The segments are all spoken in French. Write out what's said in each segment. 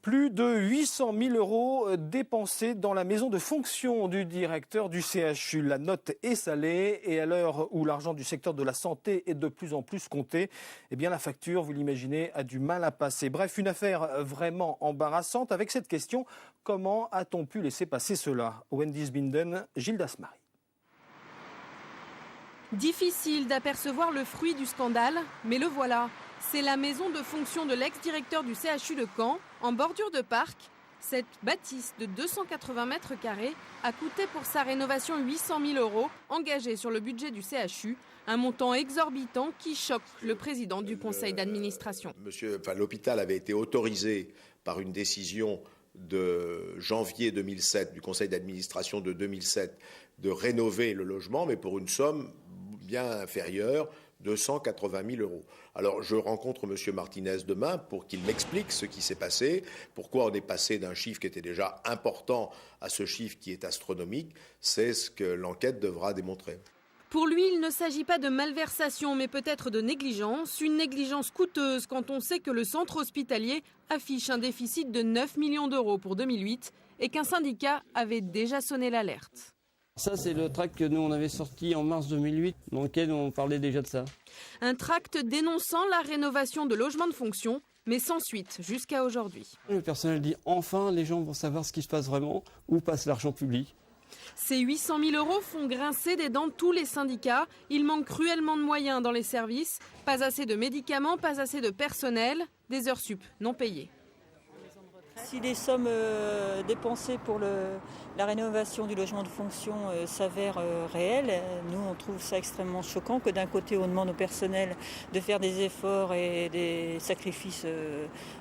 Plus de 800 000 € dépensés dans la maison de fonction du directeur du CHU. La note est salée et à l'heure où l'argent du secteur de la santé est de plus en plus compté, eh bien la facture, vous l'imaginez, a du mal à passer. Bref, une affaire vraiment embarrassante avec cette question: comment a-t-on pu laisser passer cela? Wendy Sbinden, Gilles Dasmary. Difficile d'apercevoir le fruit du scandale, mais le voilà. C'est la maison de fonction de l'ex-directeur du CHU de Caen, en bordure de parc. Cette bâtisse de 280 mètres carrés a coûté pour sa rénovation 800 000 € engagés sur le budget du CHU, un montant exorbitant qui choque le président du conseil d'administration. L'hôpital avait été autorisé par une décision de janvier 2007, du conseil d'administration de 2007, de rénover le logement, mais pour une somme bien inférieure, 280 000 €. Alors je rencontre M. Martinez demain pour qu'il m'explique ce qui s'est passé, pourquoi on est passé d'un chiffre qui était déjà important à ce chiffre qui est astronomique. C'est ce que l'enquête devra démontrer. Pour lui, il ne s'agit pas de malversation, mais peut-être de négligence. Une négligence coûteuse quand on sait que le centre hospitalier affiche un déficit de 9 millions € pour 2008 et qu'un syndicat avait déjà sonné l'alerte. Ça, c'est le tract que nous, on avait sorti en mars 2008, dans lequel on parlait déjà de ça. Un tract dénonçant la rénovation de logements de fonction, mais sans suite jusqu'à aujourd'hui. Le personnel dit enfin, les gens vont savoir ce qui se passe vraiment, où passe l'argent public. Ces 800 000 € font grincer des dents tous les syndicats. Il manque cruellement de moyens dans les services. Pas assez de médicaments, pas assez de personnel, des heures sup non payées. Si les sommes dépensées pour la rénovation du logement de fonction s'avèrent réelles, nous on trouve ça extrêmement choquant que d'un côté on demande au personnel de faire des efforts et des sacrifices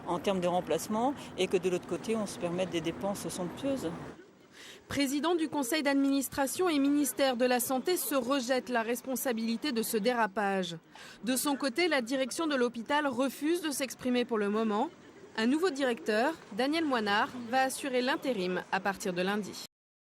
en termes de remplacement et que de l'autre côté on se permette des dépenses somptueuses. Président du conseil d'administration et ministère de la Santé se rejettent la responsabilité de ce dérapage. De son côté, la direction de l'hôpital refuse de s'exprimer pour le moment. Un nouveau directeur, Daniel Moinard, va assurer l'intérim à partir de lundi.